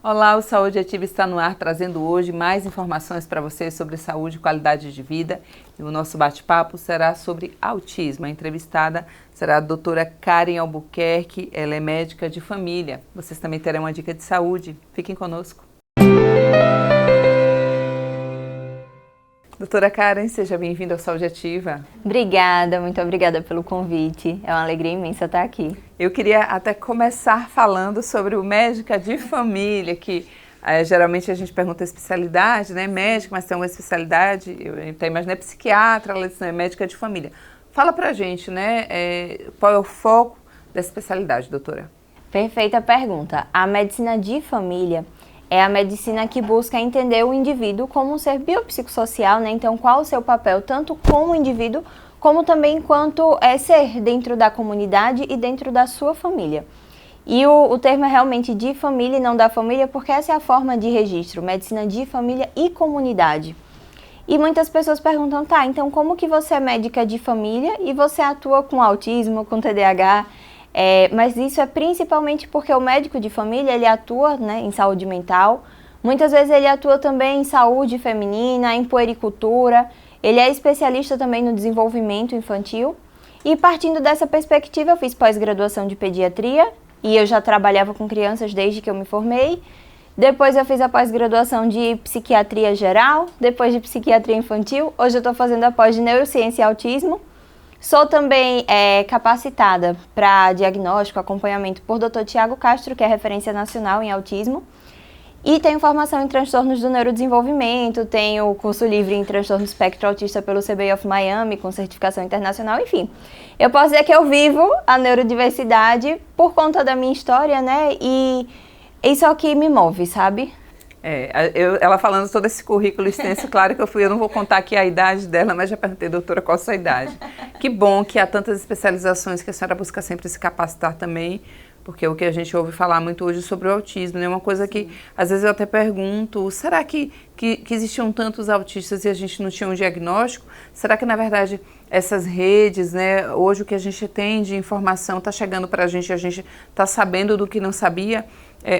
Olá, o Saúde Ativa está no ar, trazendo hoje mais informações para você sobre saúde e qualidade de vida. E o nosso bate-papo será sobre autismo. A entrevistada será a doutora Karen Albuquerque, ela é médica de família. Vocês também terão uma dica de saúde. Fiquem conosco. Doutora Karen, seja bem-vinda ao Saúde Ativa. Obrigada, muito obrigada pelo convite. É uma alegria imensa estar aqui. Eu queria até começar falando sobre o médica de família, que geralmente a gente pergunta a especialidade, né? Médico, mas tem uma especialidade, eu até imaginei psiquiatra, ela disse, é médica de família. Fala pra gente, né? Qual é o foco dessa especialidade, doutora? Perfeita pergunta. A medicina de família é a medicina que busca entender o indivíduo como um ser biopsicossocial, né? Então, qual o seu papel, tanto como indivíduo, como também enquanto ser dentro da comunidade e dentro da sua família. E o termo é realmente de família e não da família, porque essa é a forma de registro, medicina de família e comunidade. E muitas pessoas perguntam, tá, então como que você é médica de família e você atua com autismo, com TDAH? Mas isso é principalmente porque o médico de família, ele atua, né, em saúde mental, muitas vezes ele atua também em saúde feminina, em puericultura, ele é especialista também no desenvolvimento infantil, e partindo dessa perspectiva eu fiz pós-graduação de pediatria, e eu já trabalhava com crianças desde que eu me formei, depois eu fiz a pós-graduação de psiquiatria geral, depois de psiquiatria infantil, hoje eu estou fazendo a pós de neurociência e autismo. Sou também capacitada para diagnóstico, acompanhamento por Dr. Tiago Castro, que é referência nacional em autismo. E tenho formação em transtornos do neurodesenvolvimento, tenho curso livre em transtorno espectro autista pelo CBA of Miami, com certificação internacional, enfim. Eu posso dizer que eu vivo a neurodiversidade por conta da minha história, né? E isso é o que me move, sabe? Ela falando todo esse currículo extenso, claro que eu não vou contar aqui a idade dela, mas já perguntei, doutora, qual a sua idade? Que bom que há tantas especializações que a senhora busca sempre se capacitar também, porque é o que a gente ouve falar muito hoje sobre o autismo, né? Uma coisa que, às vezes eu até pergunto, será que existiam tantos autistas e a gente não tinha um diagnóstico? Será que, na verdade, essas redes, né, hoje o que a gente tem de informação está chegando para a gente está sabendo do que não sabia?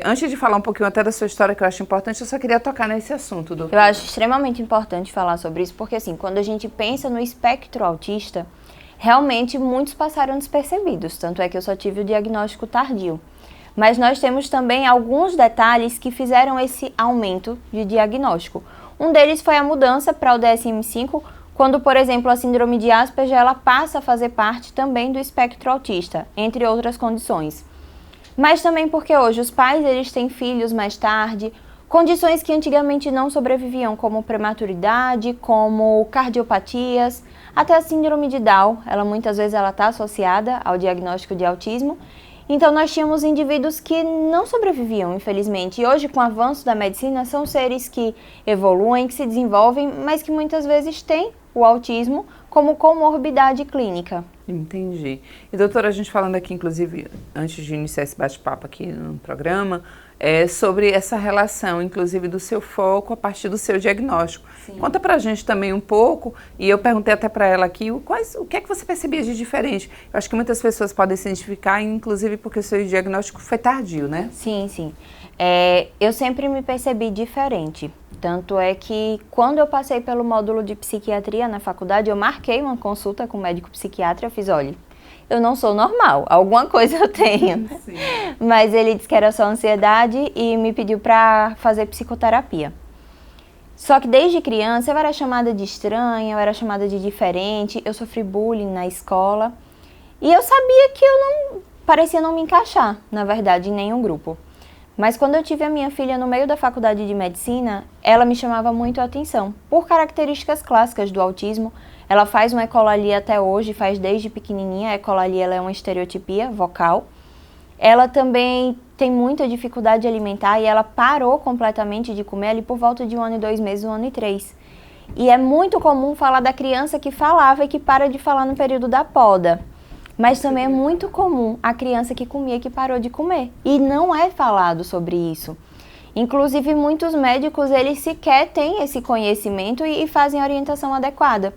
Antes de falar um pouquinho até da sua história, que eu acho importante, eu só queria tocar nesse assunto, doutor. Eu acho extremamente importante falar sobre isso, porque assim, quando a gente pensa no espectro autista, realmente muitos passaram despercebidos, tanto é que eu só tive o diagnóstico tardio. Mas nós temos também alguns detalhes que fizeram esse aumento de diagnóstico. Um deles foi a mudança para o DSM-5, quando, por exemplo, a síndrome de Asperger, ela passa a fazer parte também do espectro autista, entre outras condições. Mas também porque hoje os pais eles têm filhos mais tarde, condições que antigamente não sobreviviam, como prematuridade, como cardiopatias, até a síndrome de Down, muitas vezes ela está associada ao diagnóstico de autismo. Então nós tínhamos indivíduos que não sobreviviam, infelizmente. E hoje, com o avanço da medicina, são seres que evoluem, que se desenvolvem, mas que muitas vezes têm o autismo como comorbidade clínica. Entendi. E doutora, a gente falando aqui, inclusive, antes de iniciar esse bate-papo aqui no programa, sobre essa relação, inclusive, do seu foco a partir do seu diagnóstico. Sim. Conta pra gente também um pouco, e eu perguntei até para ela aqui, o que é que você percebia de diferente? Eu acho que muitas pessoas podem se identificar, inclusive porque o seu diagnóstico foi tardio, né? Sim, sim. Eu sempre me percebi diferente. Tanto é que quando eu passei pelo módulo de psiquiatria na faculdade, eu marquei uma consulta com o médico psiquiatra e eu fiz, olha, eu não sou normal, alguma coisa eu tenho. Sim. Mas ele disse que era só ansiedade e me pediu para fazer psicoterapia. Só que desde criança eu era chamada de estranha, eu era chamada de diferente, eu sofri bullying na escola. E eu sabia que parecia não me encaixar, na verdade, em nenhum grupo. Mas quando eu tive a minha filha no meio da faculdade de medicina, ela me chamava muito a atenção, por características clássicas do autismo. Ela faz uma ecolalia até hoje, faz desde pequenininha, a ecolalia ela é uma estereotipia vocal. Ela também tem muita dificuldade alimentar e ela parou completamente de comer ali por volta de 1 ano e 2 meses, 1 ano e 3. E é muito comum falar da criança que falava e que para de falar no período da poda. Mas também é muito comum a criança que comia que parou de comer. E não é falado sobre isso. Inclusive, muitos médicos, eles sequer têm esse conhecimento e fazem a orientação adequada.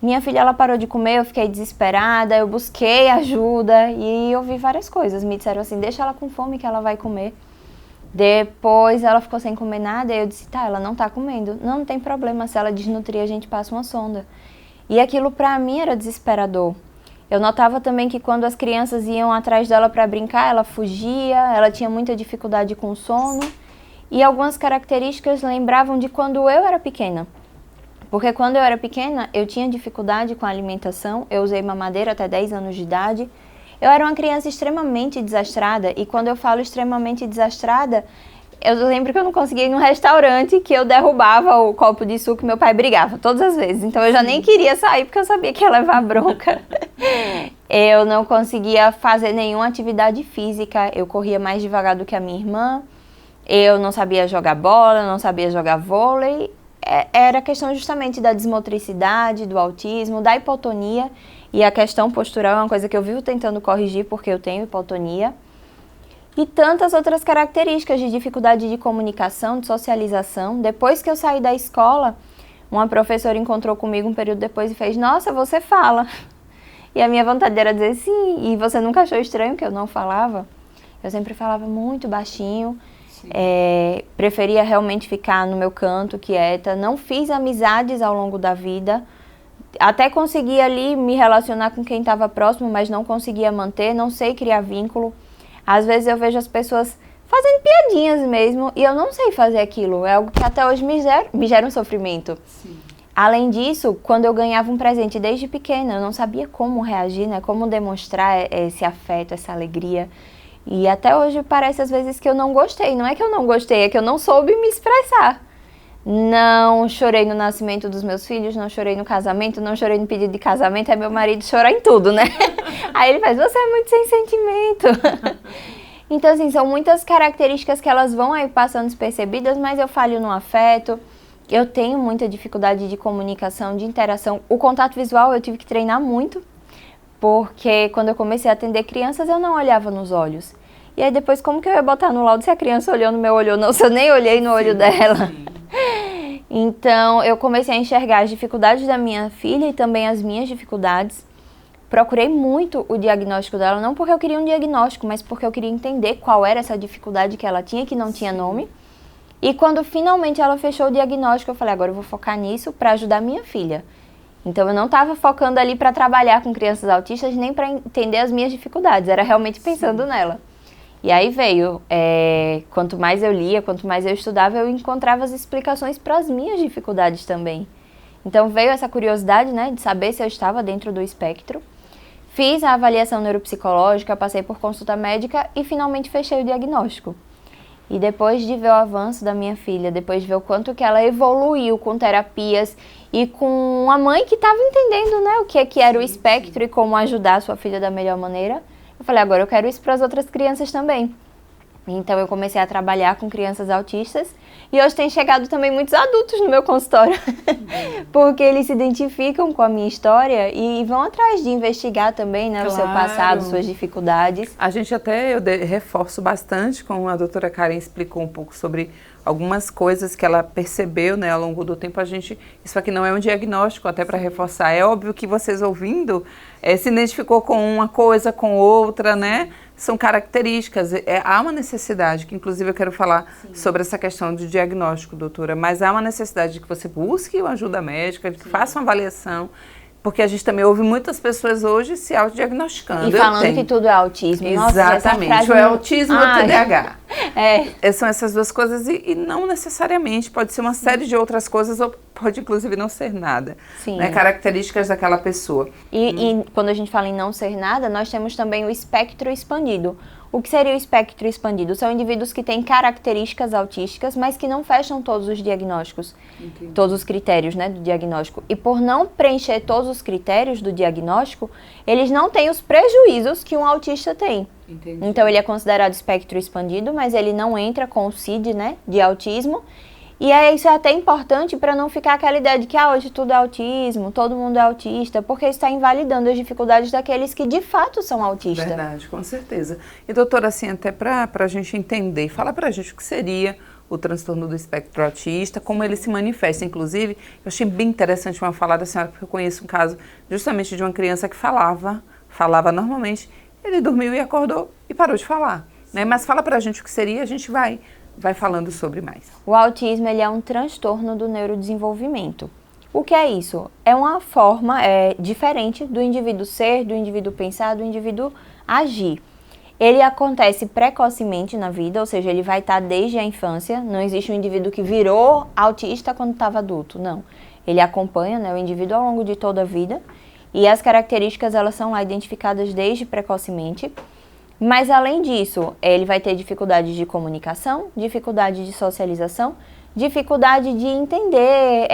Minha filha, ela parou de comer, eu fiquei desesperada, eu busquei ajuda e ouvi várias coisas. Me disseram assim, deixa ela com fome que ela vai comer. Depois ela ficou sem comer nada, e eu disse, tá, ela não tá comendo. Não tem problema, se ela desnutrir a gente passa uma sonda. E aquilo pra mim era desesperador. Eu notava também que quando as crianças iam atrás dela para brincar, ela fugia, ela tinha muita dificuldade com o sono. E algumas características lembravam de quando eu era pequena. Porque quando eu era pequena, eu tinha dificuldade com a alimentação, eu usei mamadeira até 10 anos de idade. Eu era uma criança extremamente desastrada, e quando eu falo extremamente desastrada, eu lembro que eu não conseguia ir num restaurante que eu derrubava o copo de suco e meu pai brigava todas as vezes. Então eu já nem queria sair porque eu sabia que ia levar bronca. Eu não conseguia fazer nenhuma atividade física, eu corria mais devagar do que a minha irmã. Eu não sabia jogar bola, não sabia jogar vôlei. Era questão justamente da desmotricidade, do autismo, da hipotonia. E a questão postural é uma coisa que eu vivo tentando corrigir porque eu tenho hipotonia. E tantas outras características de dificuldade de comunicação, de socialização. Depois que eu saí da escola, uma professora encontrou comigo um período depois e fez, nossa, você fala. E a minha vontade era dizer sim, e você nunca achou estranho que eu não falava? Eu sempre falava muito baixinho, preferia realmente ficar no meu canto, quieta. Não fiz amizades ao longo da vida, até conseguia ali me relacionar com quem estava próximo, mas não conseguia manter, não sei criar vínculo. Às vezes eu vejo as pessoas fazendo piadinhas mesmo e eu não sei fazer aquilo. É algo que até hoje me gera um sofrimento. Sim. Além disso, quando eu ganhava um presente desde pequena, eu não sabia como reagir, né? Como demonstrar esse afeto, essa alegria. E até hoje parece às vezes que eu não gostei. Não é que eu não gostei, é que eu não soube me expressar. Não chorei no nascimento dos meus filhos, não chorei no casamento, não chorei no pedido de casamento. Aí meu marido chora em tudo, né? Aí ele faz, você é muito sem sentimento. Então, assim, são muitas características que elas vão aí passando despercebidas, mas eu falho no afeto. Eu tenho muita dificuldade de comunicação, de interação. O contato visual eu tive que treinar muito, porque quando eu comecei a atender crianças, eu não olhava nos olhos. E aí depois, como que eu ia botar no laudo se a criança olhou no meu olho ou não, se eu nem olhei no olho dela? Sim. Então, eu comecei a enxergar as dificuldades da minha filha e também as minhas dificuldades. Procurei muito o diagnóstico dela, não porque eu queria um diagnóstico, mas porque eu queria entender qual era essa dificuldade que ela tinha, que não tinha nome. E quando finalmente ela fechou o diagnóstico, eu falei, agora eu vou focar nisso para ajudar minha filha. Então eu não estava focando ali para trabalhar com crianças autistas, nem para entender as minhas dificuldades, era realmente pensando nela. E aí veio, quanto mais eu lia, quanto mais eu estudava, eu encontrava as explicações para as minhas dificuldades também. Então veio essa curiosidade, né, de saber se eu estava dentro do espectro. Fiz a avaliação neuropsicológica, passei por consulta médica e finalmente fechei o diagnóstico. E depois de ver o avanço da minha filha, depois de ver o quanto que ela evoluiu com terapias e com uma mãe que estava entendendo, né, o que era o espectro e como ajudar a sua filha da melhor maneira, eu falei, agora eu quero isso para as outras crianças também. Então eu comecei a trabalhar com crianças autistas e hoje tem chegado também muitos adultos no meu consultório, porque eles se identificam com a minha história e vão atrás de investigar também, né, o seu passado, suas dificuldades. A gente até, eu reforço bastante, como a doutora Karen explicou um pouco sobre algumas coisas que ela percebeu, né, ao longo do tempo. Isso aqui não é um diagnóstico, até para reforçar. É óbvio que vocês ouvindo se identificou com uma coisa, com outra, né? São características. Há uma necessidade, que inclusive eu quero falar sobre essa questão do diagnóstico, doutora, mas há uma necessidade de que você busque uma ajuda médica, de que faça uma avaliação, porque a gente também ouve muitas pessoas hoje se autodiagnosticando. E falando que tudo é autismo. Exatamente, nossa, ou é autismo ou TDAH. É. São essas duas coisas e não necessariamente, pode ser uma série de outras coisas ou pode inclusive não ser nada. Sim. Né? Características daquela pessoa. E quando a gente fala em não ser nada, nós temos também o espectro expandido. O que seria o espectro expandido? São indivíduos que têm características autísticas, mas que não fecham todos os diagnósticos, todos os critérios, né, do diagnóstico. E por não preencher todos os critérios do diagnóstico, eles não têm os prejuízos que um autista tem. Entendi. Então ele é considerado espectro expandido, mas ele não entra com o CID, né, de autismo. E isso é até importante para não ficar aquela ideia de que hoje tudo é autismo, todo mundo é autista, porque isso está invalidando as dificuldades daqueles que de fato são autistas. Verdade, com certeza. E doutora, assim, até para a gente entender, fala para a gente o que seria o transtorno do espectro autista, como ele se manifesta. Inclusive, eu achei bem interessante uma fala da senhora, porque eu conheço um caso justamente de uma criança que falava normalmente, ele dormiu e acordou e parou de falar. Né? Mas fala pra gente o que seria, a gente vai vai falando sobre mais. O autismo, ele é um transtorno do neurodesenvolvimento. O que é isso? É uma forma diferente do indivíduo ser, do indivíduo pensar, do indivíduo agir. Ele acontece precocemente na vida, ou seja, ele vai estar desde a infância. Não existe um indivíduo que virou autista quando estava adulto, não. Ele acompanha, né, o indivíduo ao longo de toda a vida. E as características, elas são lá identificadas desde precocemente. Mas, além disso, ele vai ter dificuldades de comunicação, dificuldade de socialização, dificuldade de entender.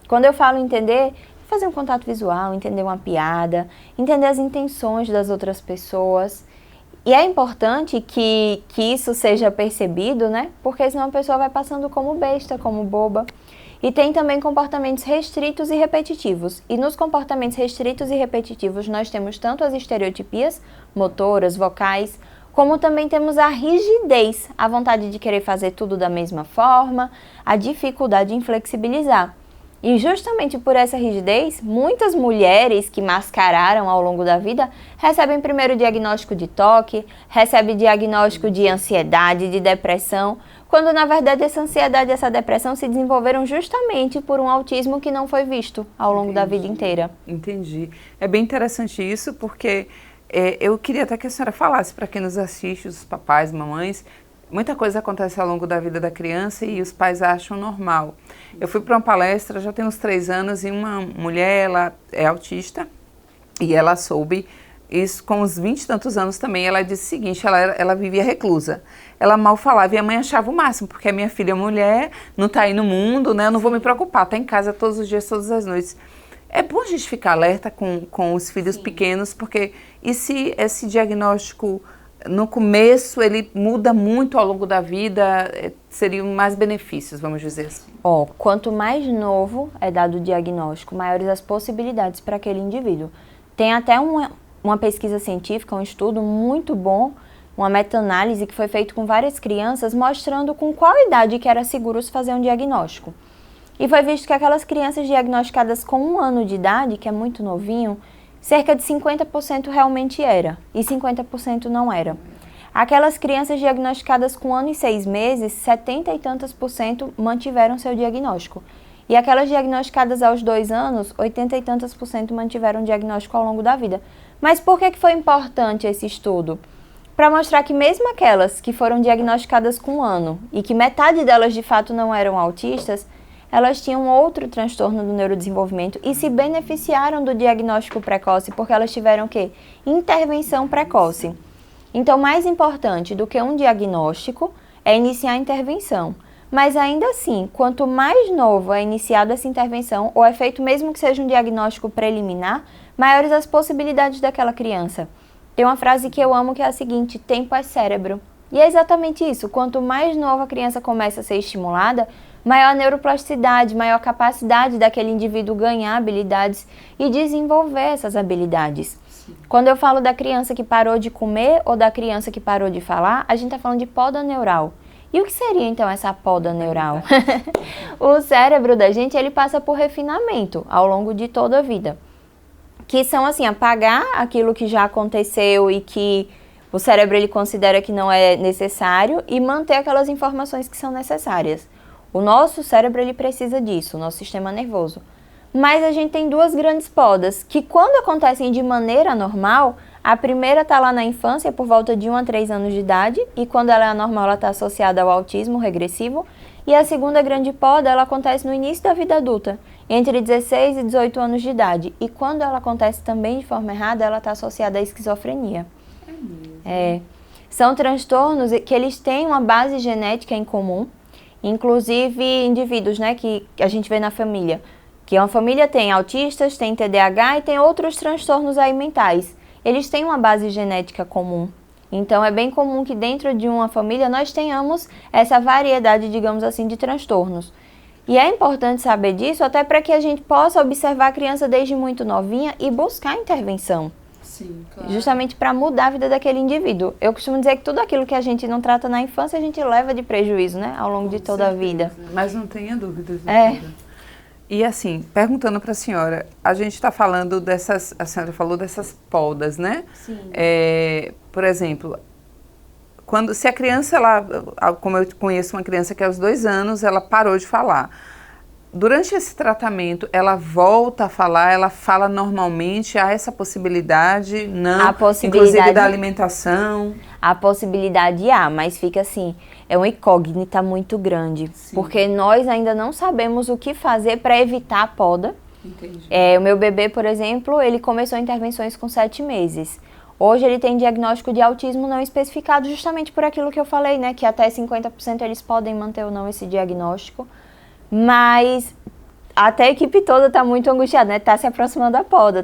Quando eu falo entender, fazer um contato visual, entender uma piada, entender as intenções das outras pessoas. E é importante que isso seja percebido, né? Porque senão a pessoa vai passando como besta, como boba. E tem também comportamentos restritos e repetitivos. E nos comportamentos restritos e repetitivos nós temos tanto as estereotipias motoras, vocais, como também temos a rigidez, a vontade de querer fazer tudo da mesma forma, a dificuldade em flexibilizar. E justamente por essa rigidez, muitas mulheres que mascararam ao longo da vida recebem primeiro diagnóstico de toque, recebem diagnóstico de ansiedade, de depressão, quando na verdade essa ansiedade e essa depressão se desenvolveram justamente por um autismo que não foi visto ao longo da vida inteira. Entendi. É bem interessante isso, porque eu queria até que a senhora falasse para quem nos assiste, os papais, mamães. Muita coisa acontece ao longo da vida da criança e os pais acham normal. Eu fui para uma palestra, já tem uns 3 anos, e uma mulher, ela é autista, e ela soube isso com uns 20 e tantos anos também. Ela disse o seguinte, ela vivia reclusa. Ela mal falava e a mãe achava o máximo, porque a minha filha é mulher, não está aí no mundo, né? Eu não vou me preocupar, está em casa todos os dias, todas as noites. É bom a gente ficar alerta com os filhos pequenos, porque e se esse diagnóstico no começo ele muda muito ao longo da vida, seriam mais benefícios, vamos dizer assim. Quanto mais novo é dado o diagnóstico, maiores as possibilidades para aquele indivíduo. Tem até uma pesquisa científica, um estudo muito bom, uma meta-análise que foi feito com várias crianças, mostrando com qual idade que era seguro se fazer um diagnóstico. E foi visto que aquelas crianças diagnosticadas com 1 ano de idade, que é muito novinho, cerca de 50% realmente era, e 50% não era. Aquelas crianças diagnosticadas com 1 ano e 6 meses, 70 e tantos % mantiveram seu diagnóstico. E aquelas diagnosticadas aos 2 anos, 80 e tantos % mantiveram o diagnóstico ao longo da vida. Mas por que foi importante esse estudo? Para mostrar que mesmo aquelas que foram diagnosticadas com 1 ano, e que metade delas de fato não eram autistas, elas tinham outro transtorno do neurodesenvolvimento e se beneficiaram do diagnóstico precoce porque elas tiveram o quê? Intervenção precoce. Então, mais importante do que um diagnóstico é iniciar a intervenção. Mas ainda assim, quanto mais novo é iniciada essa intervenção, ou é feito mesmo que seja um diagnóstico preliminar, maiores as possibilidades daquela criança. Tem uma frase que eu amo que é a seguinte: tempo é cérebro. E é exatamente isso, quanto mais nova a criança começa a ser estimulada, maior a neuroplasticidade, maior a capacidade daquele indivíduo ganhar habilidades e desenvolver essas habilidades. Quando eu falo da criança que parou de comer ou da criança que parou de falar, a gente está falando de poda neural. E o que seria então essa poda neural? O cérebro da gente, ele passa por refinamento ao longo de toda a vida. Que são assim, apagar aquilo que já aconteceu e que o cérebro ele considera que não é necessário e manter aquelas informações que são necessárias. O nosso cérebro ele precisa disso, o nosso sistema nervoso. Mas a gente tem 2 grandes podas, que quando acontecem de maneira normal, a primeira está lá na infância, por volta de 1 a 3 anos de idade, e quando ela é anormal, ela está associada ao autismo regressivo. E a segunda grande poda, ela acontece no início da vida adulta, entre 16 e 18 anos de idade. E quando ela acontece também de forma errada, ela está associada à esquizofrenia. São transtornos que eles têm uma base genética em comum, inclusive indivíduos, né, que a gente vê na família, que uma família tem autistas, tem TDAH e tem outros transtornos aí mentais. Eles têm uma base genética comum. Então é bem comum que dentro de uma família nós tenhamos essa variedade, digamos assim, de transtornos. E é importante saber disso até para que a gente possa observar a criança desde muito novinha e buscar intervenção. Sim, claro. Justamente para mudar a vida daquele indivíduo. Eu costumo dizer que tudo aquilo que a gente não trata na infância, a gente leva de prejuízo, né? Ao longo de toda a vida. Mas não tenha dúvidas. E assim, perguntando para a senhora, a gente está falando dessas, a senhora falou dessas podas, né? Sim. Por exemplo, se a criança, como eu conheço uma criança que aos 2 anos, ela parou de falar. Durante esse tratamento, ela volta a falar, ela fala normalmente, há essa possibilidade? Não, inclusive da alimentação? A possibilidade há, mas fica assim, é uma incógnita muito grande, porque nós ainda não sabemos o que fazer para evitar a poda. Entendi. O meu bebê, por exemplo, ele começou intervenções com 7 meses. Hoje ele tem diagnóstico de autismo não especificado justamente por aquilo que eu falei, né, que até 50% eles podem manter ou não esse diagnóstico. Mas até a equipe toda está muito angustiada, né? Tá se aproximando da poda.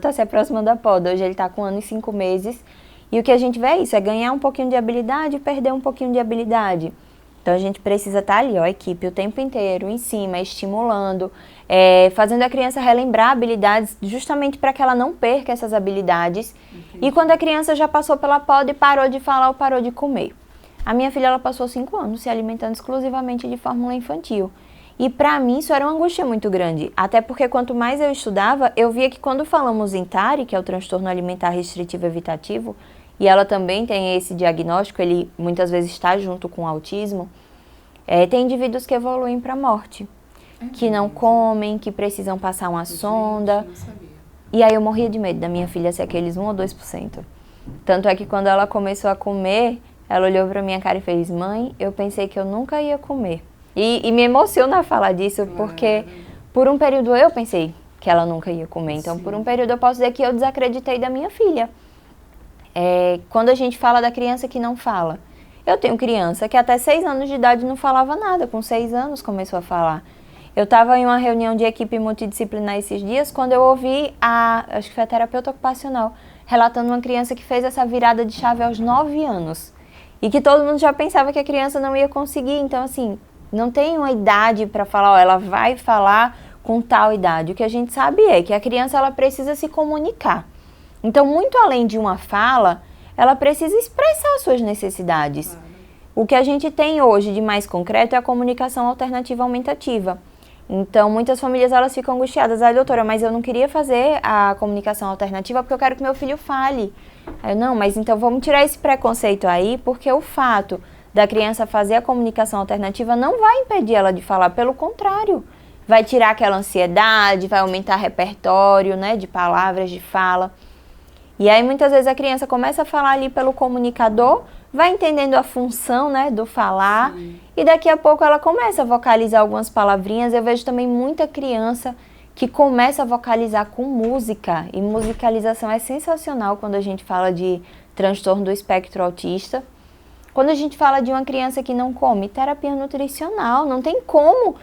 Hoje ele está com 1 ano e 5 meses. E o que a gente vê é isso, é ganhar um pouquinho de habilidade e perder um pouquinho de habilidade. Então a gente precisa estar ali, a equipe o tempo inteiro, em cima, estimulando, fazendo a criança relembrar habilidades, justamente para que ela não perca essas habilidades. Entendi. E quando a criança já passou pela poda e parou de falar ou parou de comer. A minha filha, ela passou 5 anos se alimentando exclusivamente de fórmula infantil. E para mim isso era uma angústia muito grande, até porque quanto mais eu estudava, eu via que quando falamos em TARI, que é o transtorno alimentar restritivo evitativo, e ela também tem esse diagnóstico, ele muitas vezes está junto com o autismo, tem indivíduos que evoluem para a morte, que não comem, que precisam passar uma sonda. Não sabia. E aí eu morria de medo da minha filha ser aqueles 1 ou 2%. Tanto é que quando ela começou a comer, ela olhou para minha cara e fez: mãe, eu pensei que eu nunca ia comer. E me emociona falar disso, porque por um período eu pensei que ela nunca ia comer. Então, por um período eu posso dizer que eu desacreditei da minha filha. Quando a gente fala da criança que não fala, eu tenho criança que até 6 anos de idade não falava nada, com 6 anos começou a falar. Eu estava em uma reunião de equipe multidisciplinar esses dias, quando eu ouvi acho que foi a terapeuta ocupacional, relatando uma criança que fez essa virada de chave aos 9 anos. E que todo mundo já pensava que a criança não ia conseguir. Então, assim, não tem uma idade para falar, ela vai falar com tal idade. O que a gente sabe é que a criança, ela precisa se comunicar. Então, muito além de uma fala, ela precisa expressar suas necessidades. Claro. O que a gente tem hoje de mais concreto é a comunicação alternativa aumentativa. Então, muitas famílias, elas ficam angustiadas. Ai, doutora, mas eu não queria fazer a comunicação alternativa porque eu quero que meu filho fale. Aí eu, não, mas então vamos tirar esse preconceito aí, porque o fato da criança fazer a comunicação alternativa não vai impedir ela de falar, pelo contrário. Vai tirar aquela ansiedade, vai aumentar repertório, né, de palavras, de fala. E aí, muitas vezes, a criança começa a falar ali pelo comunicador, vai entendendo a função, né, do falar. Sim. E daqui a pouco ela começa a vocalizar algumas palavrinhas. Eu vejo também muita criança que começa a vocalizar com música. E musicalização é sensacional quando a gente fala de transtorno do espectro autista. Quando a gente fala de uma criança que não come, terapia nutricional. Não tem como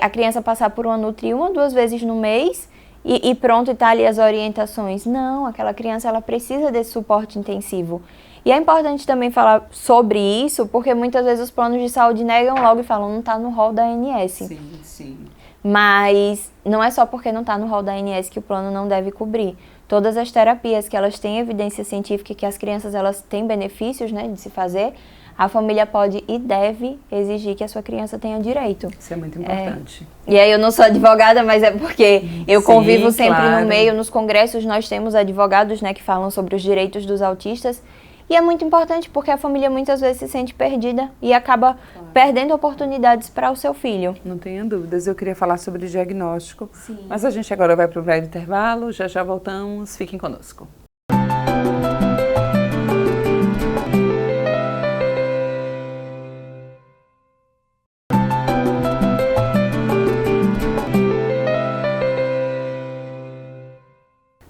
a criança passar por uma nutri 1 ou 2 vezes no mês e pronto, e tá ali as orientações. Não, aquela criança, ela precisa desse suporte intensivo. E é importante também falar sobre isso, porque muitas vezes os planos de saúde negam logo e falam, não está no rol da ANS. Sim, sim. Mas não é só porque não está no rol da ANS que o plano não deve cobrir. Todas as terapias que elas têm evidência científica e que as crianças, elas têm benefícios, né, de se fazer, a família pode e deve exigir que a sua criança tenha direito. Isso é muito importante. E aí eu não sou advogada, mas é porque eu convivo sempre no meio, nos congressos nós temos advogados, né, que falam sobre os direitos dos autistas. E é muito importante porque a família muitas vezes se sente perdida e acaba perdendo oportunidades para o seu filho. Não tenha dúvidas, eu queria falar sobre diagnóstico. Sim. Mas a gente agora vai para o breve intervalo, já voltamos, fiquem conosco.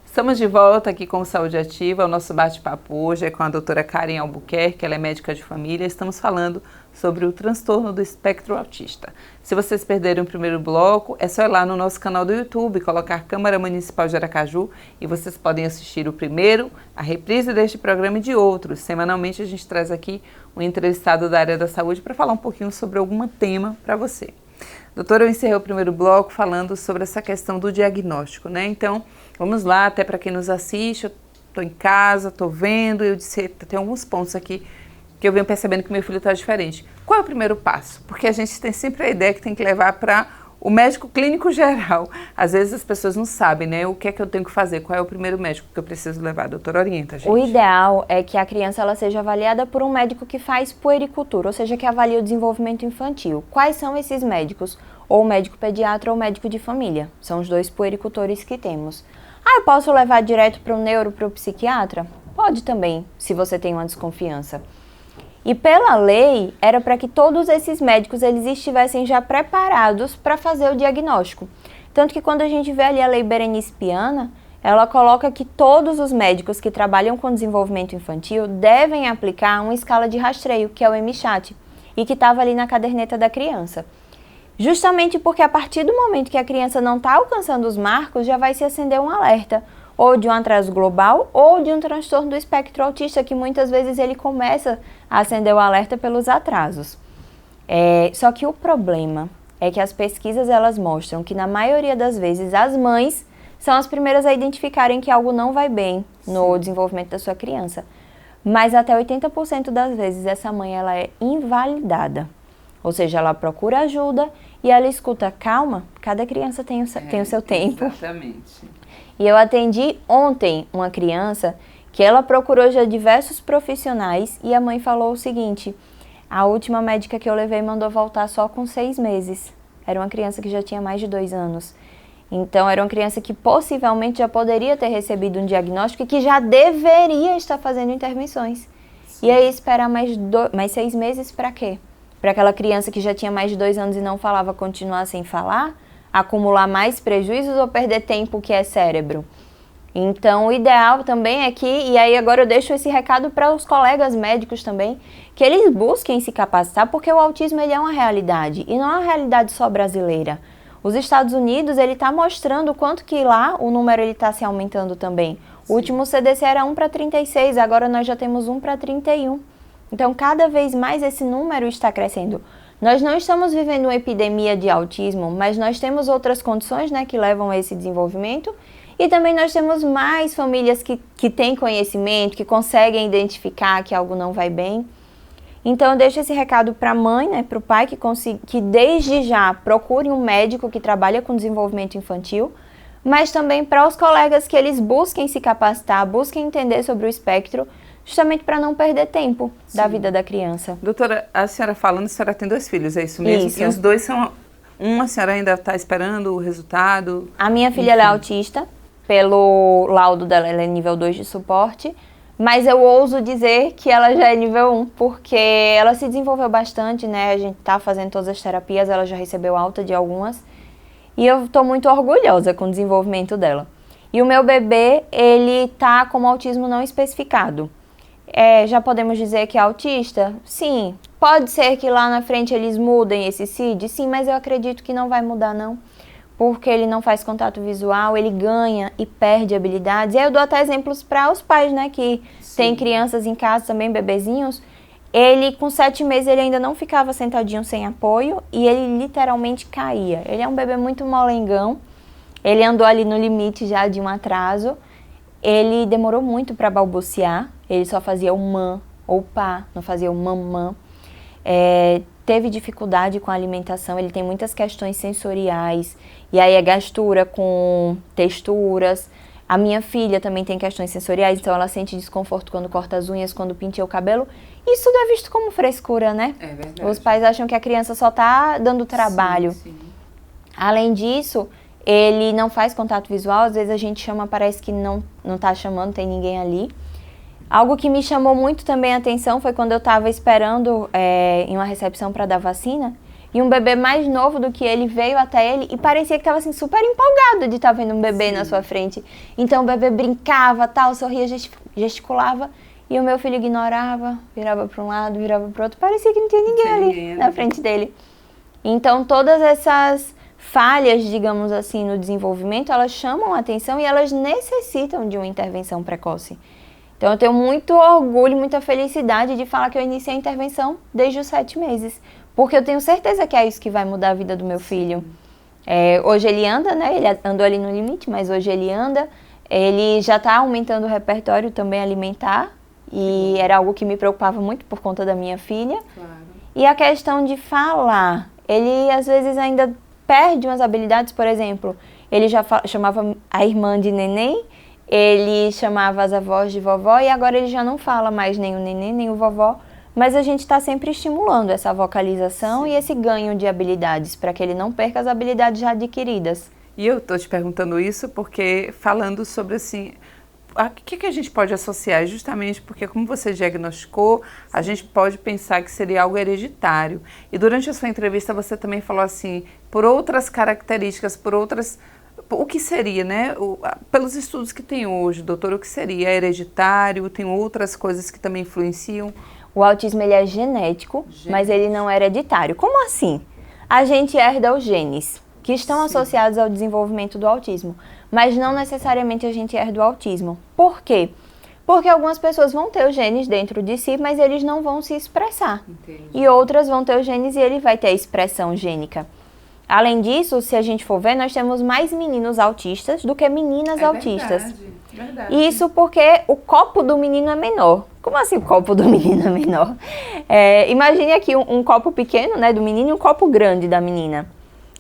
Estamos de volta aqui com o Saúde Ativa. O nosso bate-papo hoje é com a doutora Karen Albuquerque, ela é médica de família. Estamos falando sobre o transtorno do espectro autista. Se vocês perderam o primeiro bloco, é só ir lá no nosso canal do YouTube, colocar Câmara Municipal de Aracaju e vocês podem assistir o primeiro, a reprise deste programa e de outros. Semanalmente a gente traz aqui um entrevistado da área da saúde para falar um pouquinho sobre algum tema para você. Doutora, eu encerrei o primeiro bloco falando sobre essa questão do diagnóstico, né? Então, vamos lá, até para quem nos assiste, eu estou em casa, estou vendo, eu disse, tem alguns pontos aqui que eu venho percebendo que meu filho está diferente. Qual é o primeiro passo? Porque a gente tem sempre a ideia que tem que levar para O médico clínico geral, às vezes as pessoas não sabem, né? O que é que eu tenho que fazer? Qual é o primeiro médico que eu preciso levar? Doutora, orienta, gente. O ideal é que a criança ela seja avaliada por um médico que faz puericultura, ou seja, que avalia o desenvolvimento infantil. Quais são esses médicos? Ou o médico pediatra ou o médico de família. São os 2 puericultores que temos. Ah, eu posso levar direto para o neuro, para o psiquiatra? Pode também, se você tem uma desconfiança. E pela lei, era para que todos esses médicos eles estivessem já preparados para fazer o diagnóstico. Tanto que quando a gente vê ali a lei Berenice Piana, ela coloca que todos os médicos que trabalham com desenvolvimento infantil devem aplicar uma escala de rastreio, que é o MCHAT, e que estava ali na caderneta da criança. Justamente porque a partir do momento que a criança não está alcançando os marcos, já vai se acender um alerta, ou de um atraso global, ou de um transtorno do espectro autista, que muitas vezes ele começa a acender o alerta pelos atrasos. Só que o problema é que as pesquisas elas mostram que na maioria das vezes as mães são as primeiras a identificarem que algo não vai bem no desenvolvimento da sua criança. Mas até 80% das vezes essa mãe ela é invalidada. Ou seja, ela procura ajuda e ela escuta, calma, cada criança tem o seu tempo. Exatamente. E eu atendi ontem uma criança que ela procurou já diversos profissionais e a mãe falou o seguinte, a última médica que eu levei mandou voltar só com 6 meses. Era uma criança que já tinha mais de 2 anos. Então, era uma criança que possivelmente já poderia ter recebido um diagnóstico e que já deveria estar fazendo intervenções. Sim. E aí, esperar mais 6 meses para quê? Para aquela criança que já tinha mais de 2 anos e não falava continuar sem falar? Acumular mais prejuízos ou perder tempo que é cérebro? Então, o ideal também é que, e aí agora eu deixo esse recado para os colegas médicos também, que eles busquem se capacitar, porque o autismo ele é uma realidade, e não é uma realidade só brasileira. Os Estados Unidos, ele está mostrando o quanto que lá o número está se aumentando também. Sim. O último CDC era 1 para 36, agora nós já temos 1 para 31. Então, cada vez mais esse número está crescendo. Nós não estamos vivendo uma epidemia de autismo, mas nós temos outras condições, né, que levam a esse desenvolvimento. E também nós temos mais famílias que têm conhecimento, que conseguem identificar que algo não vai bem. Então, eu deixo esse recado para a mãe, né, para o pai, que desde já procure um médico que trabalha com desenvolvimento infantil, mas também para os colegas que eles busquem se capacitar, busquem entender sobre o espectro, justamente para não perder tempo da vida da criança. Doutora, a senhora falando, a senhora tem 2 filhos, é isso mesmo? Isso. E os 2 são... Uma senhora ainda está esperando o resultado? A minha filha ela é autista, pelo laudo dela ela é nível 2 de suporte, mas eu ouso dizer que ela já é nível 1, porque ela se desenvolveu bastante, né? A gente tá fazendo todas as terapias, ela já recebeu alta de algumas, e eu tô muito orgulhosa com o desenvolvimento dela. E o meu bebê, ele tá com autismo não especificado. Já podemos dizer que é autista? Sim. Pode ser que lá na frente eles mudem esse CID? Sim, mas eu acredito que não vai mudar não. Porque ele não faz contato visual, ele ganha e perde habilidades. E aí eu dou até exemplos para os pais, né, que tem crianças em casa também, bebezinhos. Ele, com 7 meses, ele ainda não ficava sentadinho sem apoio e ele literalmente caía. Ele é um bebê muito molengão, ele andou ali no limite já de um atraso. Ele demorou muito para balbuciar, ele só fazia o mã ou pá, não fazia o mamã. Teve dificuldade com a alimentação, ele tem muitas questões sensoriais, e aí é gastura com texturas. A minha filha também tem questões sensoriais, então ela sente desconforto quando corta as unhas, quando penteia o cabelo. Isso tudo é visto como frescura, né? É verdade. Os pais acham que a criança só está dando trabalho. Sim. Além disso, ele não faz contato visual, às vezes a gente chama, parece que não está chamando, tem ninguém ali. Algo que me chamou muito também a atenção foi quando eu estava esperando em uma recepção para dar vacina, e um bebê mais novo do que ele veio até ele e parecia que estava assim, super empolgado de estar vendo um bebê na sua frente. Então o bebê brincava, tal, sorria, gesticulava, e o meu filho ignorava, virava para um lado, virava para o outro, parecia que não tinha ninguém ali na frente dele. Então todas essas falhas, digamos assim, no desenvolvimento, elas chamam a atenção e elas necessitam de uma intervenção precoce. Então eu tenho muito orgulho, muita felicidade de falar que eu iniciei a intervenção desde os 7 meses, porque eu tenho certeza que é isso que vai mudar a vida do meu filho. Hoje ele anda, né? Ele andou ali no limite, mas hoje ele anda. Ele já está aumentando o repertório também alimentar, e era algo que me preocupava muito por conta da minha filha. Claro. E a questão de falar, ele às vezes ainda perde umas habilidades, por exemplo, ele já chamava a irmã de neném, ele chamava as avós de vovó e agora ele já não fala mais nem o neném, nem o vovó, mas a gente está sempre estimulando essa vocalização e esse ganho de habilidades, para que ele não perca as habilidades já adquiridas. E eu estou te perguntando isso porque falando sobre assim, o que a gente pode associar? Justamente porque, como você diagnosticou, a gente pode pensar que seria algo hereditário. E durante a sua entrevista você também falou assim, por outras características, por outras... O que seria, né? Pelos estudos que tem hoje, doutora, o que seria? É hereditário? Tem outras coisas que também influenciam? O autismo ele é genético, mas ele não é hereditário. Como assim? A gente herda os genes que estão associados ao desenvolvimento do autismo, mas não necessariamente a gente herda o autismo. Por quê? Porque algumas pessoas vão ter os genes dentro de si, mas eles não vão se expressar. Entendi. E outras vão ter os genes e ele vai ter a expressão gênica. Além disso, se a gente for ver, nós temos mais meninos autistas do que meninas autistas. Verdade. Isso porque o copo do menino é menor. Como assim o copo do menino é menor? Imagine aqui um copo pequeno, né, do menino e um copo grande da menina.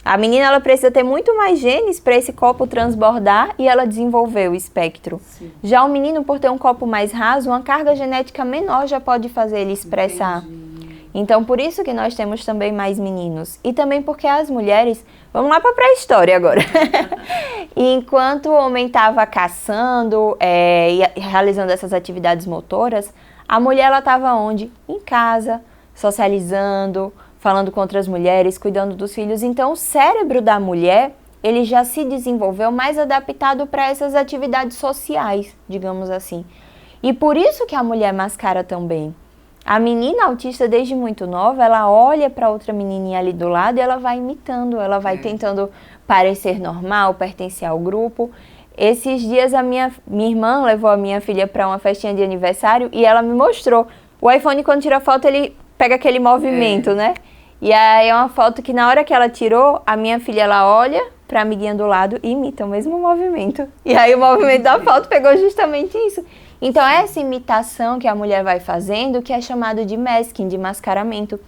A menina ela precisa ter muito mais genes para esse copo transbordar e ela desenvolver o espectro. Sim. Já o menino, por ter um copo mais raso, uma carga genética menor já pode fazer ele expressar. Entendi. Então, por isso que nós temos também mais meninos. E também porque as mulheres... Vamos lá para a pré-história agora. Enquanto o homem estava caçando e realizando essas atividades motoras, a mulher estava onde? Em casa, socializando, falando com outras mulheres, cuidando dos filhos. Então, o cérebro da mulher, ele já se desenvolveu mais adaptado para essas atividades sociais, digamos assim. E por isso que a mulher mascara também. A menina autista, desde muito nova, ela olha para outra menininha ali do lado e ela vai imitando, ela vai tentando parecer normal, pertencer ao grupo. Esses dias a minha irmã levou a minha filha para uma festinha de aniversário e ela me mostrou. O iPhone, quando tira foto, ele pega aquele movimento, né? E aí é uma foto que na hora que ela tirou, a minha filha, ela olha para a amiguinha do lado e imita o mesmo movimento. E aí o movimento da foto pegou justamente isso. Então, essa imitação que a mulher vai fazendo, que é chamado de masking, de mascaramento.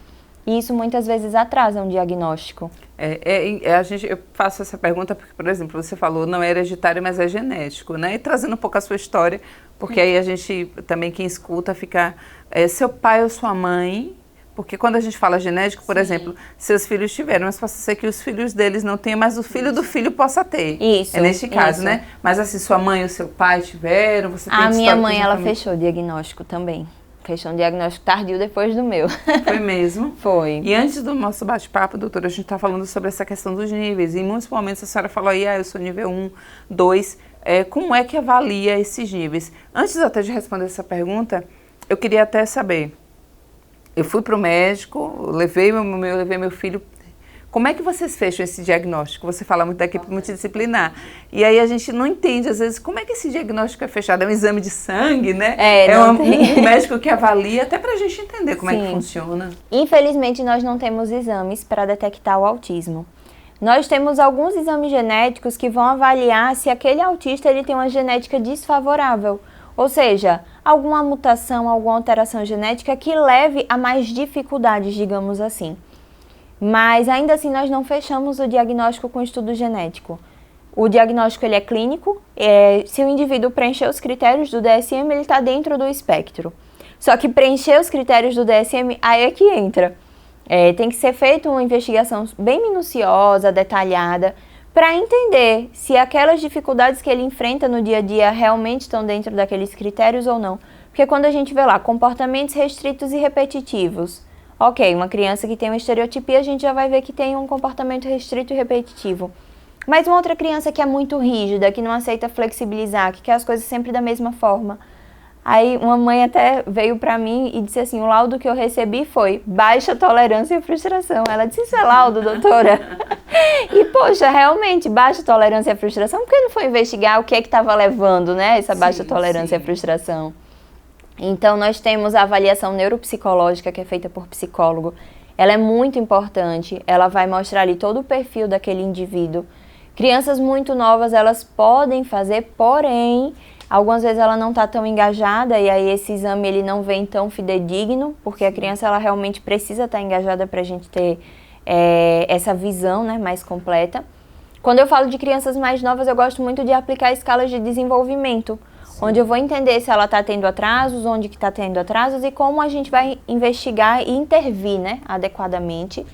E isso muitas vezes atrasa um diagnóstico. Eu faço essa pergunta porque, por exemplo, você falou não é hereditário, mas é genético, né? E trazendo um pouco a sua história, porque aí a gente, também quem escuta, fica... seu pai ou sua mãe... Porque quando a gente fala genético, por exemplo, seus filhos tiveram, mas possa ser que os filhos deles não tenham, mas o filho do filho possa ter. Isso. É neste caso, né? Mas assim, sua mãe ou seu pai tiveram, você tem... A minha mãe, ela fechou o diagnóstico também. Fechou um diagnóstico tardio depois do meu. Foi mesmo? Foi. E antes do nosso bate-papo, doutora, a gente está falando sobre essa questão dos níveis. E em muitos momentos a senhora falou aí, eu sou nível 1, 2. Como é que avalia esses níveis? Antes até de responder essa pergunta, eu queria até saber... Eu fui para o médico, levei meu filho. Como é que vocês fecham esse diagnóstico? Você fala muito da equipe multidisciplinar. E aí a gente não entende, às vezes, como é que esse diagnóstico é fechado? É um exame de sangue, né? Um médico que avalia, até para a gente entender como é que funciona. Infelizmente, nós não temos exames para detectar o autismo. Nós temos alguns exames genéticos que vão avaliar se aquele autista ele tem uma genética desfavorável. Ou seja, alguma mutação, alguma alteração genética que leve a mais dificuldades, digamos assim. Mas ainda assim nós não fechamos o diagnóstico com estudo genético. O diagnóstico ele é clínico, se o indivíduo preencher os critérios do DSM, ele está dentro do espectro. Só que preencher os critérios do DSM, aí é que entra. Tem que ser feita uma investigação bem minuciosa, detalhada, para entender se aquelas dificuldades que ele enfrenta no dia a dia realmente estão dentro daqueles critérios ou não. Porque quando a gente vê lá comportamentos restritos e repetitivos, ok, uma criança que tem uma estereotipia, a gente já vai ver que tem um comportamento restrito e repetitivo. Mas uma outra criança que é muito rígida, que não aceita flexibilizar, que quer as coisas sempre da mesma forma. Aí uma mãe até veio pra mim e disse assim, o laudo que eu recebi foi baixa tolerância e frustração. Ela disse, isso é laudo, doutora? E, poxa, realmente, baixa tolerância e frustração, por que não foi investigar o que é que estava levando, né, essa baixa tolerância e frustração? Então, nós temos a avaliação neuropsicológica, que é feita por psicólogo. Ela é muito importante, ela vai mostrar ali todo o perfil daquele indivíduo. Crianças muito novas, elas podem fazer, porém... Algumas vezes ela não está tão engajada e aí esse exame ele não vem tão fidedigno, porque a criança ela realmente precisa estar engajada para a gente ter essa visão, né, mais completa. Quando eu falo de crianças mais novas, eu gosto muito de aplicar escalas de desenvolvimento, onde eu vou entender se ela está tendo atrasos, onde que está tendo atrasos e como a gente vai investigar e intervir, né, adequadamente.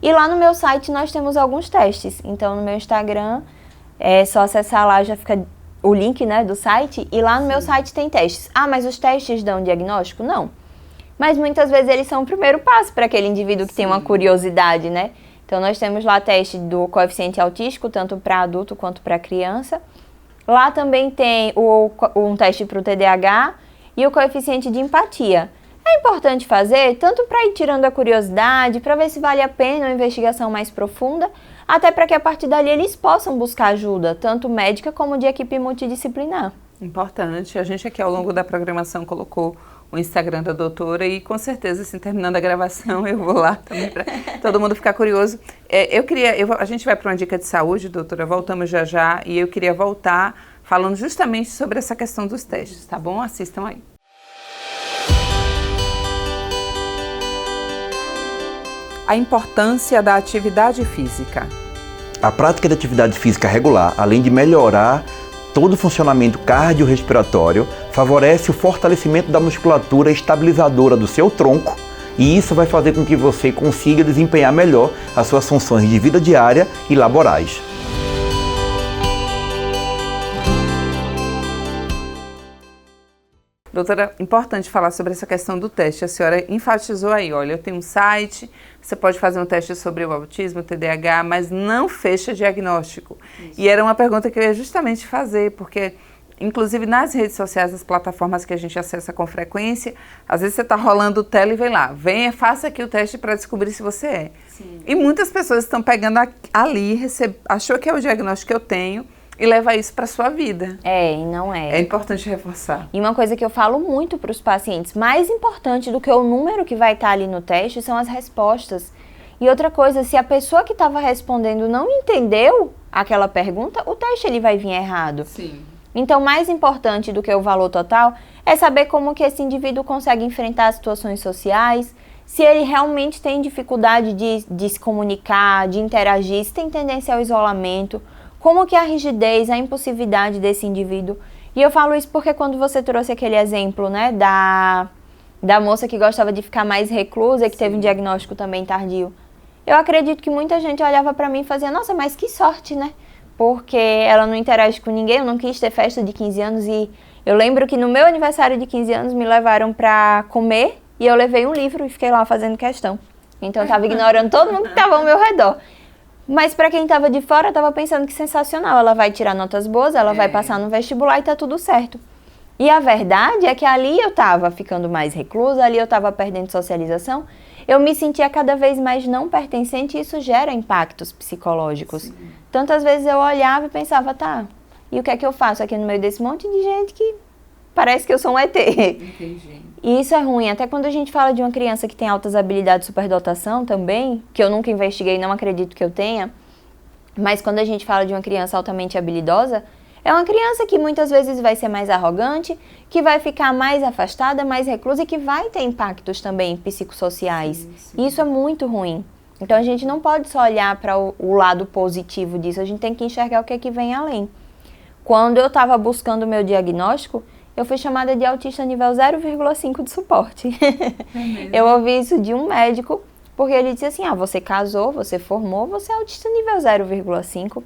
E lá no meu site nós temos alguns testes. Então, no meu Instagram, é só acessar lá, já fica o link, né, do site. E lá no meu site tem testes. Ah, mas os testes dão diagnóstico? Não. Mas muitas vezes eles são o primeiro passo para aquele indivíduo que tem uma curiosidade, né? Então, nós temos lá teste do coeficiente autístico, tanto para adulto quanto para criança. Lá também tem um teste para o TDAH e o coeficiente de empatia. É importante fazer tanto para ir tirando a curiosidade, para ver se vale a pena uma investigação mais profunda, até para que a partir dali eles possam buscar ajuda, tanto médica como de equipe multidisciplinar. Importante. A gente aqui ao longo da programação colocou o Instagram da doutora e com certeza, assim, terminando a gravação, eu vou lá também para todo mundo ficar curioso. A gente vai para uma dica de saúde, doutora, voltamos já já, e eu queria voltar falando justamente sobre essa questão dos testes, tá bom? Assistam aí. A importância da atividade física. A prática de atividade física regular, além de melhorar todo o funcionamento cardiorrespiratório, favorece o fortalecimento da musculatura estabilizadora do seu tronco e isso vai fazer com que você consiga desempenhar melhor as suas funções de vida diária e laborais. Doutora, importante falar sobre essa questão do teste. A senhora enfatizou aí, olha, eu tenho um site, você pode fazer um teste sobre o autismo, o TDAH, mas não fecha diagnóstico. Isso. E era uma pergunta que eu ia justamente fazer, porque, inclusive nas redes sociais, nas plataformas que a gente acessa com frequência, às vezes você está rolando tela e vem lá, venha, faça aqui o teste para descobrir se você é. Sim. E muitas pessoas estão pegando ali, achou que é o diagnóstico que eu tenho, e levar isso para a sua vida. E não é. É importante reforçar. E uma coisa que eu falo muito para os pacientes, mais importante do que o número que vai estar ali no teste são as respostas. E outra coisa, se a pessoa que estava respondendo não entendeu aquela pergunta, o teste ele vai vir errado. Sim. Então, mais importante do que o valor total é saber como que esse indivíduo consegue enfrentar as situações sociais, se ele realmente tem dificuldade de se comunicar, de interagir, se tem tendência ao isolamento, como que a rigidez, a impulsividade desse indivíduo. E eu falo isso porque quando você trouxe aquele exemplo, né, da moça que gostava de ficar mais reclusa e que teve um diagnóstico também tardio, eu acredito que muita gente olhava pra mim e fazia, nossa, mas que sorte, né? Porque ela não interage com ninguém, eu não quis ter festa de 15 anos e eu lembro que no meu aniversário de 15 anos me levaram pra comer e eu levei um livro e fiquei lá fazendo questão. Então eu tava ignorando todo mundo que tava ao meu redor. Mas para quem estava de fora, estava pensando que sensacional, ela vai tirar notas boas, ela vai passar no vestibular e tá tudo certo. E a verdade é que ali eu estava ficando mais reclusa, ali eu estava perdendo socialização, eu me sentia cada vez mais não pertencente e isso gera impactos psicológicos. Sim. Tantas vezes eu olhava e pensava, tá, e o que é que eu faço aqui no meio desse monte de gente que parece que eu sou um ET? Entendi. E isso é ruim, até quando a gente fala de uma criança que tem altas habilidades de superdotação também, que eu nunca investiguei, não acredito que eu tenha, mas quando a gente fala de uma criança altamente habilidosa, é uma criança que muitas vezes vai ser mais arrogante, que vai ficar mais afastada, mais reclusa e que vai ter impactos também psicossociais. Sim, sim. Isso é muito ruim. Então a gente não pode só olhar para o lado positivo disso, a gente tem que enxergar o que é que vem além. Quando eu estava buscando o meu diagnóstico, eu fui chamada de autista nível 0,5 de suporte. Eu ouvi isso de um médico, porque ele disse assim, você casou, você formou, você é autista nível 0,5.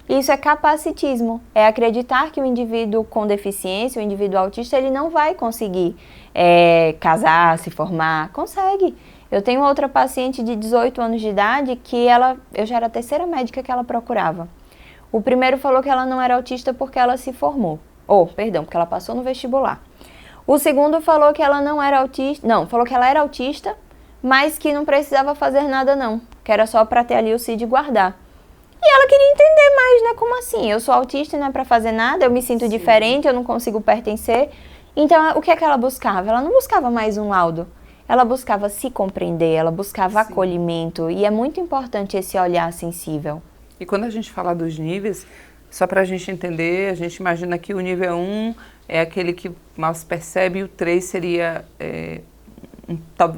Isso é capacitismo, é acreditar que o indivíduo com deficiência, o indivíduo autista, ele não vai conseguir casar, se formar. Consegue. Eu tenho outra paciente de 18 anos de idade que eu já era a terceira médica que ela procurava. O primeiro falou que ela não era autista porque ela se formou. Porque ela passou no vestibular. O segundo falou que ela não era autista, falou que ela era autista, mas que não precisava fazer nada não, que era só para ter ali o CID e guardar. E ela queria entender mais, né, como assim? Eu sou autista e não é para fazer nada, eu me sinto diferente, eu não consigo pertencer. Então, o que é que ela buscava? Ela não buscava mais um laudo, ela buscava se compreender, ela buscava acolhimento, e é muito importante esse olhar sensível. E quando a gente fala dos níveis, só para a gente entender, a gente imagina que o nível 1 é aquele que mal se percebe, e o 3 seria,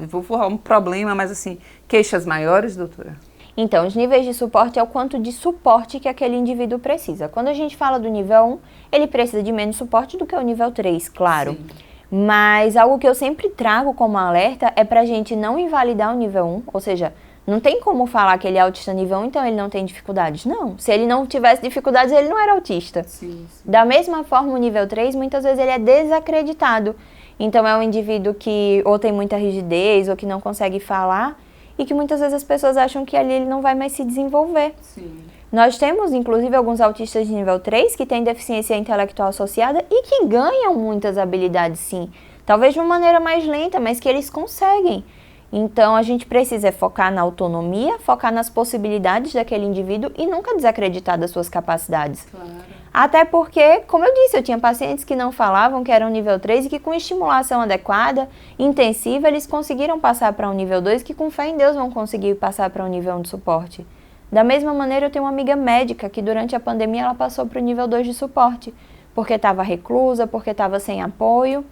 vou falar um problema, mas assim, queixas maiores, doutora? Então, os níveis de suporte é o quanto de suporte que aquele indivíduo precisa. Quando a gente fala do nível 1, ele precisa de menos suporte do que o nível 3, claro. Sim. Mas algo que eu sempre trago como alerta é pra gente não invalidar o nível 1, ou seja, não tem como falar que ele é autista nível 1, então ele não tem dificuldades. Não, se ele não tivesse dificuldades, ele não era autista. Sim. Da mesma forma, o nível 3, muitas vezes ele é desacreditado. Então é um indivíduo que ou tem muita rigidez, ou que não consegue falar, e que muitas vezes as pessoas acham que ali ele não vai mais se desenvolver. Sim. Nós temos, inclusive, alguns autistas de nível 3 que têm deficiência intelectual associada e que ganham muitas habilidades, sim. Talvez de uma maneira mais lenta, mas que eles conseguem. Então, a gente precisa focar na autonomia, focar nas possibilidades daquele indivíduo e nunca desacreditar das suas capacidades. Claro. Até porque, como eu disse, eu tinha pacientes que não falavam, que eram nível 3 e que com estimulação adequada, intensiva, eles conseguiram passar para um nível 2, que com fé em Deus vão conseguir passar para um nível 1 de suporte. Da mesma maneira, eu tenho uma amiga médica que durante a pandemia ela passou para o nível 2 de suporte, porque estava reclusa, porque estava sem apoio.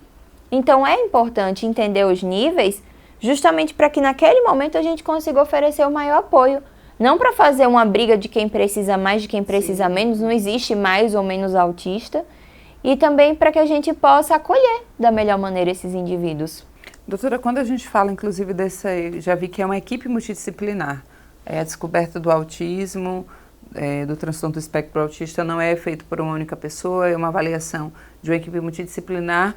Então é importante entender os níveis justamente para que naquele momento a gente consiga oferecer o maior apoio. Não para fazer uma briga de quem precisa mais, de quem precisa menos, não existe mais ou menos autista. E também para que a gente possa acolher da melhor maneira esses indivíduos. Doutora, quando a gente fala, inclusive, já vi que é uma equipe multidisciplinar. A descoberta do autismo, do transtorno do espectro autista não é feito por uma única pessoa, é uma avaliação de uma equipe multidisciplinar,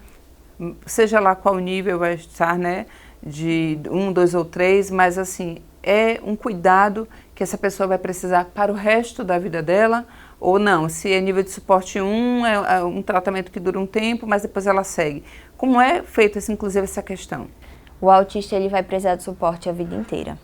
seja lá qual nível vai estar, né, de 1, 2 ou 3, mas assim, é um cuidado que essa pessoa vai precisar para o resto da vida dela, ou não, se é nível de suporte 1, é um tratamento que dura um tempo, mas depois ela segue. Como é feita, inclusive, essa questão? O autista ele vai precisar de suporte a vida inteira,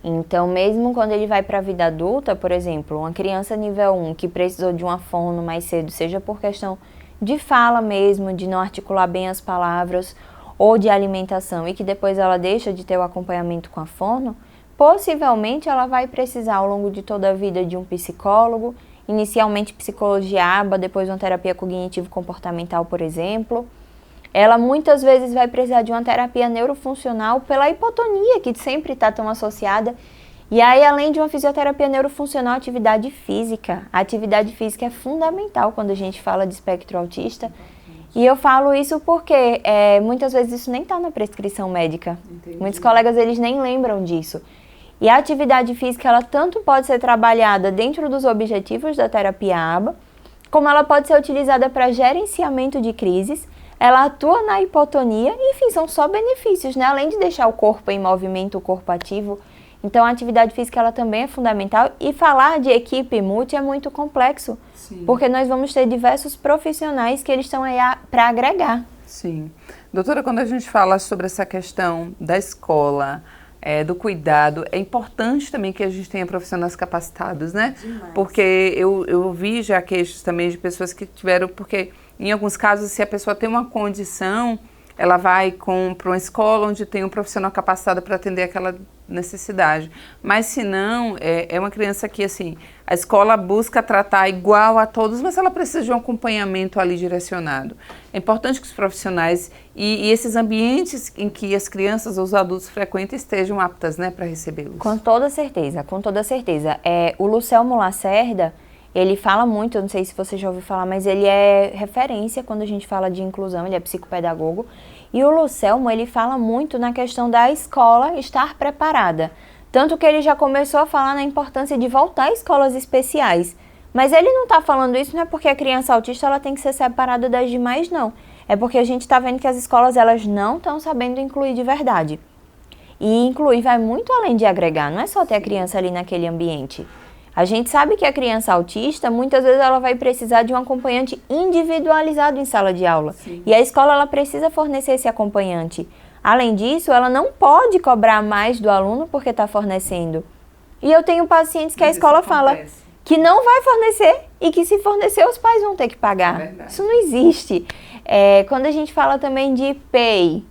Então, mesmo quando ele vai para a vida adulta, por exemplo, uma criança nível 1 que precisou de uma fono mais cedo, seja por questão de fala mesmo, de não articular bem as palavras, ou de alimentação, e que depois ela deixa de ter o acompanhamento com a fono, possivelmente ela vai precisar ao longo de toda a vida de um psicólogo, inicialmente psicologia ABA, depois uma terapia cognitivo-comportamental, por exemplo. Ela muitas vezes vai precisar de uma terapia neurofuncional pela hipotonia, que sempre está tão associada. E aí, além de uma fisioterapia neurofuncional, atividade física. A atividade física é fundamental quando a gente fala de espectro autista. E eu falo isso porque muitas vezes isso nem está na prescrição médica. Entendi. Muitos colegas, eles nem lembram disso. E a atividade física, ela tanto pode ser trabalhada dentro dos objetivos da terapia ABA, como ela pode ser utilizada para gerenciamento de crises. Ela atua na hipotonia, enfim, são só benefícios, né? Além de deixar o corpo em movimento, o corpo ativo. Então, a atividade física, ela também é fundamental. E falar de equipe multi é muito complexo. Sim. Porque nós vamos ter diversos profissionais que eles estão aí para agregar. Sim. Doutora, quando a gente fala sobre essa questão da escola, do cuidado, é importante também que a gente tenha profissionais capacitados, né? Demais. Porque eu ouvi já queixos também de pessoas que tiveram, porque em alguns casos, se a pessoa tem uma condição, ela vai para uma escola onde tem um profissional capacitado para atender aquela necessidade. Mas se não, é uma criança que, assim, a escola busca tratar igual a todos, mas ela precisa de um acompanhamento ali direcionado. É importante que os profissionais e esses ambientes em que as crianças ou os adultos frequentam estejam aptas, né, para recebê-los. Com toda certeza, com toda certeza. O Lucelmo Lacerda, ele fala muito, eu não sei se você já ouviu falar, mas ele é referência quando a gente fala de inclusão, ele é psicopedagogo. E o Lucelmo, ele fala muito na questão da escola estar preparada. Tanto que ele já começou a falar na importância de voltar a escolas especiais. Mas ele não está falando isso, não é porque a criança autista ela tem que ser separada das demais, não. É porque a gente está vendo que as escolas elas não estão sabendo incluir de verdade. E incluir vai muito além de agregar, não é só ter a criança ali naquele ambiente. A gente sabe que a criança autista, muitas vezes ela vai precisar de um acompanhante individualizado em sala de aula. Sim. E a escola ela precisa fornecer esse acompanhante. Além disso, ela não pode cobrar mais do aluno porque está fornecendo. E eu tenho pacientes que a escola fala que não vai fornecer e que se fornecer os pais vão ter que pagar. Isso não existe. Quando a gente fala também de PEI,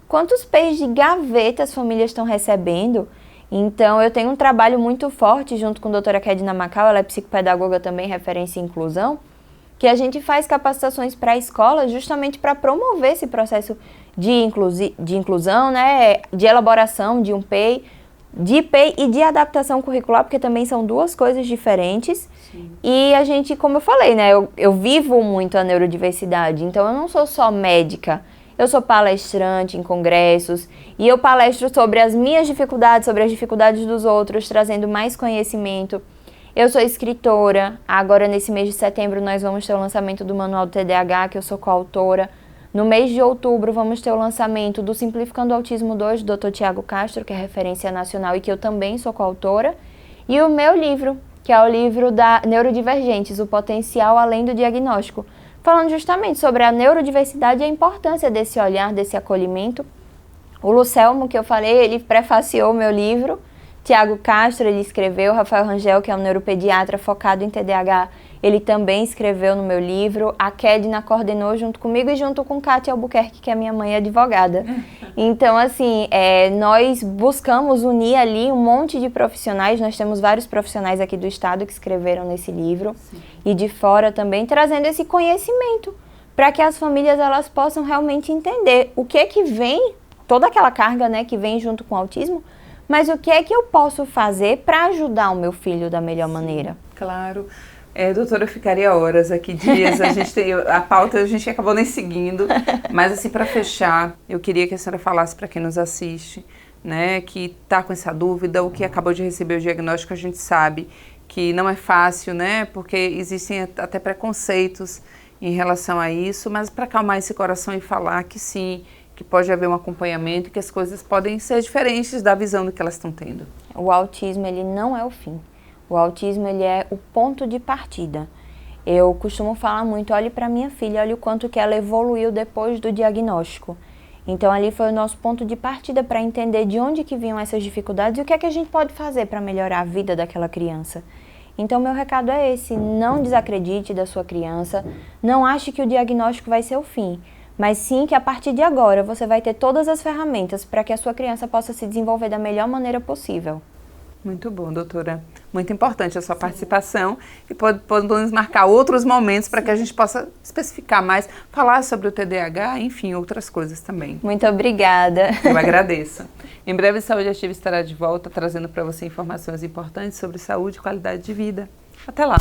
quantos PEIs de gaveta as famílias estão recebendo? Então, eu tenho um trabalho muito forte junto com a doutora Kedna Macau, ela é psicopedagoga também, referência em inclusão, que a gente faz capacitações para a escola justamente para promover esse processo de inclusão, né, de elaboração de um PEI, de IPEI e de adaptação curricular, porque também são duas coisas diferentes. Sim. E a gente, como eu falei, né, eu vivo muito a neurodiversidade, então eu não sou só médica, eu sou palestrante em congressos e eu palestro sobre as minhas dificuldades, sobre as dificuldades dos outros, trazendo mais conhecimento. Eu sou escritora, agora nesse mês de setembro nós vamos ter o lançamento do Manual do TDAH, que eu sou coautora. No mês de outubro vamos ter o lançamento do Simplificando o Autismo 2, do Dr. Tiago Castro, que é referência nacional e que eu também sou coautora. E o meu livro, que é o livro da Neurodivergentes, o potencial além do diagnóstico, falando justamente sobre a neurodiversidade e a importância desse olhar, desse acolhimento. O Lucelmo, que eu falei, ele prefaciou o meu livro. Tiago Castro, ele escreveu. Rafael Rangel, que é um neuropediatra focado em TDAH, ele também escreveu no meu livro. A Kedna coordenou junto comigo e junto com Kátia Albuquerque, que é minha mãe advogada. Então, assim, nós buscamos unir ali um monte de profissionais. Nós temos vários profissionais aqui do estado que escreveram nesse livro. Sim. E de fora também, trazendo esse conhecimento para que as famílias elas possam realmente entender o que vem, toda aquela carga, né, que vem junto com o autismo, mas o que é que eu posso fazer para ajudar o meu filho da melhor maneira? Claro. Doutora, eu ficaria horas aqui, dias, a pauta a gente acabou nem seguindo, mas assim, para fechar, eu queria que a senhora falasse para quem nos assiste, né, que está com essa dúvida, o que acabou de receber o diagnóstico, a gente sabe que não é fácil, né, porque existem até preconceitos em relação a isso, mas para acalmar esse coração e falar que sim, que pode haver um acompanhamento e que as coisas podem ser diferentes da visão do que elas estão tendo. O autismo, ele não é o fim. O autismo, ele é o ponto de partida. Eu costumo falar muito, olhe para minha filha, olhe o quanto que ela evoluiu depois do diagnóstico. Então, ali foi o nosso ponto de partida para entender de onde que vinham essas dificuldades e o que é que a gente pode fazer para melhorar a vida daquela criança. Então, meu recado é esse, não desacredite da sua criança, não ache que o diagnóstico vai ser o fim, mas sim que a partir de agora você vai ter todas as ferramentas para que a sua criança possa se desenvolver da melhor maneira possível. Muito bom, doutora. Muito importante a sua participação e podemos marcar outros momentos para que a gente possa especificar mais, falar sobre o TDAH, enfim, outras coisas também. Muito obrigada. Eu agradeço. Em breve, Saúde Ativa estará de volta, trazendo para você informações importantes sobre saúde e qualidade de vida. Até lá!